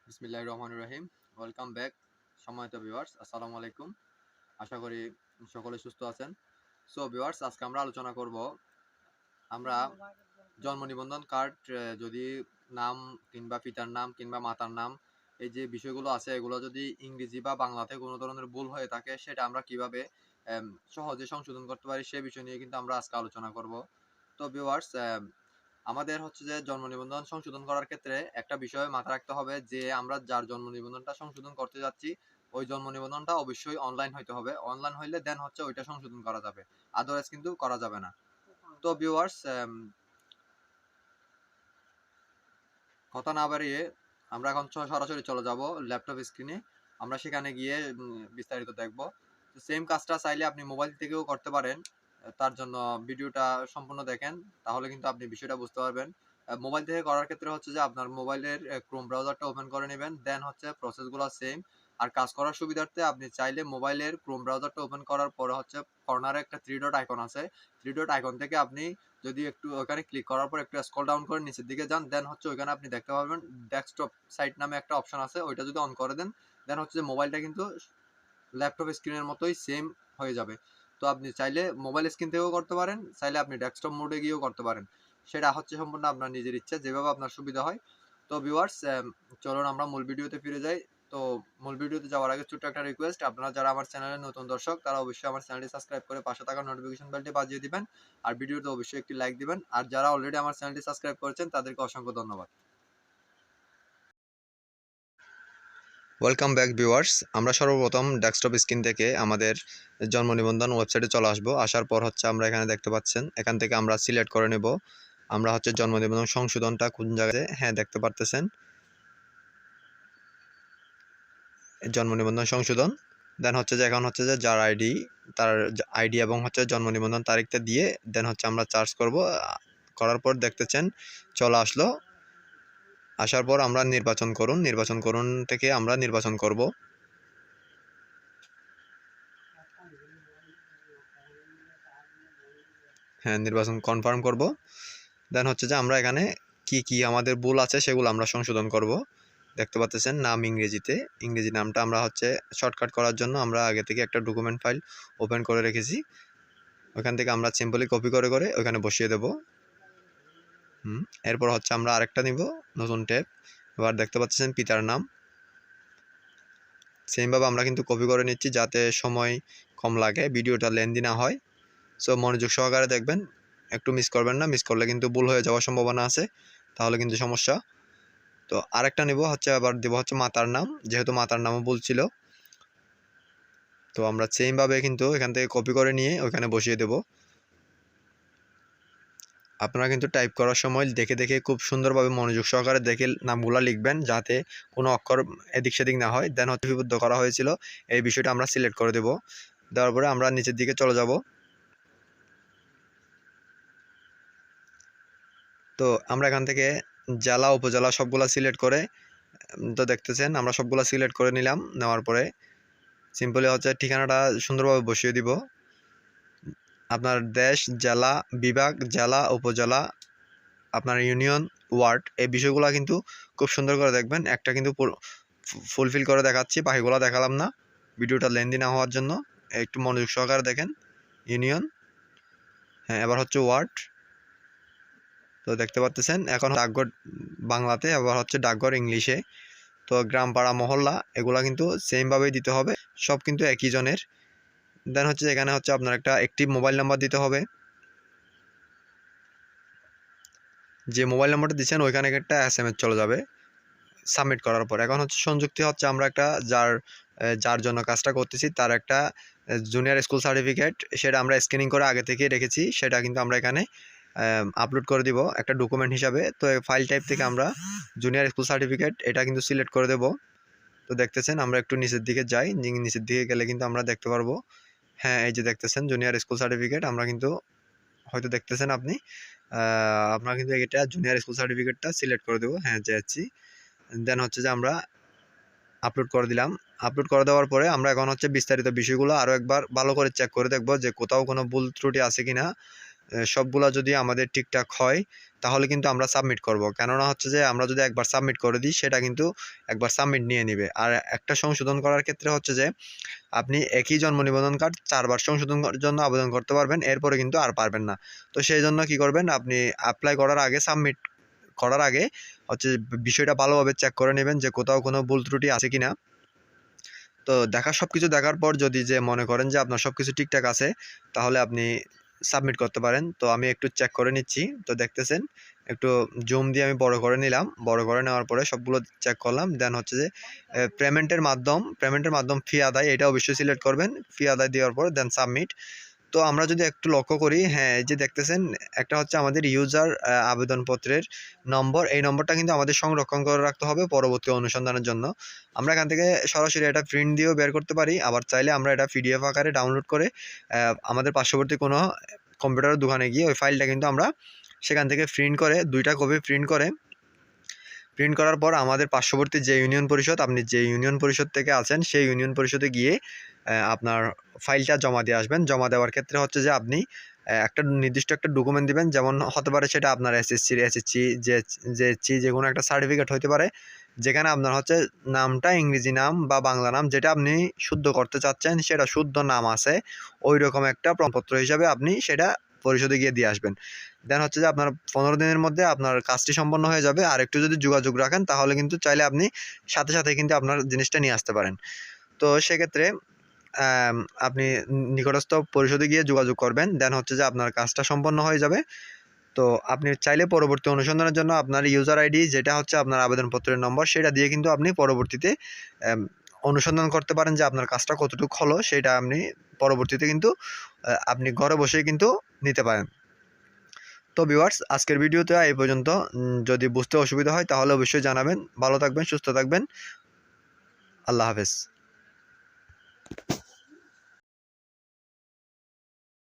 বিসমিল্লাহির রহমানির রহিম। Welcome back সম্মানিত ভিউয়ার্স, আসসালামু আলাইকুম। আশা করি সকলে সুস্থ আছেন। সো ভিউয়ার্স, আজকে আমরা আলোচনা করব আমরা জন্ম নিবন্ধন কার্ড যদি নাম কিংবা পিতার নাম কিংবা মাতার নাম এই যে বিষয়গুলো আছে এগুলো যদি ইংরেজি বা বাংলাতে কোনো ধরনের ভুল হয়ে থাকে সেটা আমরা কিভাবে সহজে সংশোধন করতে পারি সে বিষয় নিয়ে কিন্তু আমরা আজকে আলোচনা করব। তো ভিউয়ার্স, আমাদের হচ্ছে যে জন্ম নিবন্ধন সংশোধন করার ক্ষেত্রে একটা বিষয় মাথায় রাখতে হবে যে আমরা যার জন্ম নিবন্ধনটা সংশোধন করতে যাচ্ছি ওই জন্ম নিবন্ধনটা অবশ্যই অনলাইন হইতে হবে। অনলাইন হইলে দেন হচ্ছে ওইটা সংশোধন করা যাবে, আদারওয়াইজ কিন্তু করা যাবে না। তো ভিউয়ার্স, কথা না বাড়িয়ে আমরা এখন সরাসরি চলে যাব ল্যাপটপ স্ক্রিনে। আমরা সেখানে গিয়ে বিস্তারিত দেখব। তো সেম কাজটা চাইলে আপনি মোবাইল থেকেও করতে পারেন। তার জন্য ভিডিওটা সম্পূর্ণ দেখেন, তাহলে কিন্তু আপনি বিষয়টা বুঝতে পারবেন। মোবাইল থেকে করার ক্ষেত্রে হচ্ছে যে আপনার মোবাইলের ক্রোম ব্রাউজারটা ওপেন করে নেবেন, দেন হচ্ছে প্রসেসগুলো সেম। আর কাজ করার সুবিধার্থে আপনি চাইলে মোবাইলের ক্রোম ব্রাউজারটা ওপেন করার পরে হচ্ছে কর্নারে একটা থ্রি ডট আইকন আছে, থ্রি ডট আইকন থেকে আপনি যদি একটু ওখানে ক্লিক করার পর একটু স্ক্রল ডাউন করে নিচের দিকে যান, দেন হচ্ছে ওইখানে আপনি দেখতে পাবেন ডেস্কটপ সাইট নামে একটা অপশন আছে, ওইটা যদি অন করে দেন দেন হচ্ছে যে মোবাইলটা কিন্তু ল্যাপটপ স্ক্রিনের মতোই সেম হয়ে যাবে। তো আপনি চাইলে মোবাইল স্ক্রিন থেকেও করতে পারেন, চাইলে আপনি ডেস্কটপ মোডে গিয়েও করতে পারেন। সেটা হচ্ছে সম্পূর্ণ আপনার নিজের ইচ্ছা, যেভাবে আপনার সুবিধা হয়। তো ভিউয়ার্স, চলুন আমরা মূল ভিডিওতে ফিরে যাই। তো মূল ভিডিওতে যাওয়ার আগে ছোট্ট একটা রিকোয়েস্ট, আপনারা যারা আমার চ্যানেলের নতুন দর্শক তারা অবশ্যই আমার চ্যানেলটি সাবস্ক্রাইব করে পাশে থাকা নোটিফিকেশন বেলটি বাজিয়ে দিবেন, আর ভিডিওতে অবশ্যই একটি লাইক দিবেন। আর যারা অলরেডি আমার চ্যানেলটি সাবস্ক্রাইব করেছেন তাদেরকে অসংখ্য ধন্যবাদ। ওয়েলকাম ব্যাক ভিউয়ার্স, আমরা সর্বপ্রথম ডেস্কটপ স্ক্রিন থেকে আমাদের জন্ম নিবন্ধন ওয়েবসাইটে চলে আসবো। আসার পর হচ্ছে আমরা এখানে দেখতে পাচ্ছেন, এখান থেকে আমরা সিলেক্ট করে নেব আমরা হচ্ছে জন্ম নিবন্ধন সংশোধনটা কোন জায়গায়। হ্যাঁ, দেখতে পারতেছেন জন্ম নিবন্ধন সংশোধন। দেন হচ্ছে যে এখন হচ্ছে যে যার আইডি তার আইডি এবং হচ্ছে জন্ম নিবন্ধন তারিখটা দিয়ে দেন হচ্ছে আমরা চার্জ করব। করার পর দেখতেছেন চলে আসলো। আসার পর আমরা নির্বাচন করুন থেকে আমরা নির্বাচন করব। হ্যাঁ, নির্বাচন কনফার্ম করব। দেন হচ্ছে যে আমরা এখানে কি কি আমাদের ভুল আছে সেগুলো আমরা সংশোধন করব। দেখতে পাচ্ছেন নাম ইংরেজি নামটা আমরা হচ্ছে শর্টকাট করার জন্য আমরা আগে থেকে একটা ডকুমেন্ট ফাইল ওপেন করে রেখেছি, ওখান থেকে আমরা সিম্পলি কপি করে করে ওখানে বসিয়ে দেব। এরপর হচ্ছে আমরা আরেকটা নিব, নতুন ট্যাব। এবার দেখতে পাচ্ছেন পিতার নাম, সেমভাবে আমরা কিন্তু কপি করে নিচ্ছি যাতে সময় কম লাগে, ভিডিওটা লেন্দি না হয়। সো মনোযোগ সহকারে দেখবেন, একটু মিস করবেন না, মিস করলে কিন্তু ভুল হয়ে যাওয়ার সম্ভাবনা আছে, তাহলে কিন্তু সমস্যা। তো আরেকটা নিব হচ্ছে, আবার দেব হচ্ছে মাতার নাম, যেহেতু মাতার নামও ভুল ছিল। তো আমরা সেমভাবে কিন্তু এখান থেকে কপি করে নিয়ে ওইখানে বসিয়ে দেব। আপনারা কিন্তু টাইপ করার সময় দেখে দেখে খুব সুন্দরভাবে মনোযোগ সহকারে দেখে নামগুলো লিখবেন, যাতে কোনো অক্ষর এদিক সেদিক না হয়। দেন হচ্ছে লিপিবদ্ধ করা হয়েছিল এই বিষয়টা আমরা সিলেক্ট করে দেব। দেওয়ার পরে আমরা নিচের দিকে চলে যাব। তো আমরা এখান থেকে জেলা উপজেলা সবগুলা সিলেক্ট করে, তো দেখতেছেন আমরা সবগুলা সিলেক্ট করে নিলাম। নেওয়ার পরে সিম্পলি হচ্ছে ঠিকানাটা সুন্দরভাবে বসিয়ে দিব। আপনার দেশ, জেলা, বিভাগ, জেলা, উপজেলা, আপনার ইউনিয়ন, ওয়ার্ড, এই বিষয়গুলো কিন্তু খুব সুন্দর করে দেখবেন। একটা কিন্তু ফুলফিল করে দেখাচ্ছি, বাকিগুলো দেখালাম না ভিডিওটা লেন্দি না হওয়ার জন্য। একটু মনোযোগ সহকারে দেখেন। ইউনিয়ন, হ্যাঁ, এবার হচ্ছে ওয়ার্ড। তো দেখতে পাচ্ছেন এখন ডাকঘর বাংলাতে, আবার হচ্ছে ডাকঘর ইংলিশে। তো গ্রাম, পাড়া, মহল্লা এগুলা কিন্তু সেমভাবেই দিতে হবে, সব কিন্তু একই জনের। দেন হচ্ছে এখানে হচ্ছে আপনার একটা অ্যাক্টিভ মোবাইল নাম্বার দিতে হবে। যে মোবাইল নাম্বারটা দিচ্ছেন ওইখানে একটা SMS চলে যাবে সাবমিট করার পর। এখন হচ্ছে সংযুক্তি হচ্ছে আমরা একটা যার জন্য কাজটা করতেছি তার একটা জুনিয়র স্কুল সার্টিফিকেট, সেটা আমরা স্ক্যানিং করে আগে থেকে রেখেছি, সেটা কিন্তু আমরা এখানে আপলোড করে দিব একটা ডকুমেন্ট হিসাবে। তো ফাইল টাইপ থেকে আমরা জুনিয়র স্কুল সার্টিফিকেট এটা কিন্তু সিলেক্ট করে দেব। তো দেখতেছেন আমরা একটু নিচের দিকে যাই, নিচের দিকে গেলে কিন্তু আমরা দেখতে পারবো, হ্যাঁ এই যে দেখতেছেন জুনিয়র স্কুল সার্টিফিকেট। আমরা কিন্তু হয়তো দেখতেছেন আপনি, আপনারা কিন্তু এটা জুনিয়র স্কুল সার্টিফিকেটটা সিলেক্ট করে দেবো। হ্যাঁ, যাচ্ছি। দেন হচ্ছে যে আমরা আপলোড করে দিলাম। আপলোড করে দেওয়ার পরে আমরা এখন হচ্ছে বিস্তারিত বিষয়গুলো আরও একবার ভালো করে চেক করে দেখব যে কোথাও কোনো ভুল ত্রুটি আছে কিনা। সবগুলা যদি আমাদের ঠিকঠাক হয় তাহলে কিন্তু আমরা সাবমিট করব। কেননা হচ্ছে যে আমরা যদি একবার সাবমিট করে দিই সেটা কিন্তু একবার সাবমিট নিয়ে নিবে। আর একটা সংশোধন করার ক্ষেত্রে হচ্ছে যে আপনি একই জন্ম নিবন্ধন কার্ড 4 বার সংশোধনের জন্য আবেদন করতে পারবেন, এরপরে কিন্তু আর পারবেন না। তো সেই জন্য কি করবেন, আপনি অ্যাপ্লাই করার আগে, সাবমিট করার আগে হচ্ছে বিষয়টা ভালোভাবে চেক করে নেবেন যে কোথাও কোনো ভুল ত্রুটি আছে কিনা। তো সবকিছু দেখার পর যদি যে মনে করেন যে আপনার সবকিছু ঠিকঠাক আছে তাহলে আপনি সাবমিট করতে পারেন। তো আমি একটু চেক করে নিচ্ছি। তো দেখতেছেন একটু জুম দিয়ে আমি বড় করে নিলাম। বড় করে নেওয়ার পরে সবগুলো চেক করলাম। দেন হচ্ছে যে পেমেন্টের মাধ্যম ফি আদায়, এটা অবশ্যই সিলেক্ট করবেন। ফি আদায় দেওয়ার পর দেন সাবমিট। তো আমরা যদি একটু লক্ষ্য করি, হ্যাঁ, এই যে দেখতেছেন একটা হচ্ছে আমাদের ইউজার আবেদনপত্রের নম্বর। এই নম্বরটা কিন্তু আমাদের সংরক্ষণ করে রাখতে হবে পরবর্তী অনুসন্ধানের জন্য। আমরা এখান থেকে সরাসরি এটা প্রিন্ট দিয়েও বের করতে পারি, আবার চাইলে আমরা এটা পিডিএফ আকারে ডাউনলোড করে আমাদের পার্শ্ববর্তী কোনো কম্পিউটারের দোকানে গিয়ে ওই ফাইলটা কিন্তু আমরা সেখান থেকে প্রিন্ট করে 2টা কপি প্রিন্ট করার পর আমাদের পার্শ্ববর্তী যে ইউনিয়ন পরিষদ, আপনি যে ইউনিয়ন পরিষদ থেকে আছেন সেই ইউনিয়ন পরিষদে গিয়ে আপনার ফাইলটা জমা দিয়ে আসবেন। জমা দেওয়ার ক্ষেত্রে হচ্ছে যে আপনি একটা নির্দিষ্ট একটা ডকুমেন্ট দিবেন, যেমন হতে পারে সেটা আপনার এসএসসি যে কোনো একটা সার্টিফিকেট হতে পারে, যেখানে আপনার হচ্ছে নামটা ইংরেজি নাম বা বাংলা নাম যেটা আপনি শুদ্ধ করতে চাচ্ছেন সেটা শুদ্ধ নাম আছে, ওই রকম একটা প্রমাণপত্র হিসাবে আপনি সেটা পরিষদে গিয়ে দিয়ে আসবেন। দেন হচ্ছে যে আপনার 15 দিনের মধ্যে আপনার কাজটি সম্পন্ন হয়ে যাবে। আর একটু যদি যোগাযোগ রাখেন তাহলে কিন্তু চাইলে আপনি সাথে সাথে কিন্তু আপনার জিনিসটা নিয়ে আসতে পারেন। তো সেক্ষেত্রে আপনি নিকটস্থ পরিষদে গিয়ে যোগাযোগ করবেন। দেন হচ্ছে যে আপনার কাজটা সম্পন্ন হয়ে যাবে। তো আপনি চাইলে পরবর্তী অনুসন্ধানের জন্য আপনার ইউজার আইডি যেটা হচ্ছে আপনার আবেদনপত্রের নম্বর, সেটা দিয়ে কিন্তু আপনি পরবর্তীতে অনুসন্ধান করতে পারেন যে আপনার কাজটা কতটুকু হলো, সেটা আপনি পরবর্তীতে কিন্তু আপনি ঘরে বসেই কিন্তু নিতে পারেন। তো ভিউয়ার্স, আজকের ভিডিওতে এই পর্যন্ত। যদি বুঝতে অসুবিধা হয় তাহলে অবশ্যই জানাবেন। ভালো থাকবেন, সুস্থ থাকবেন। আল্লাহ হাফেজ।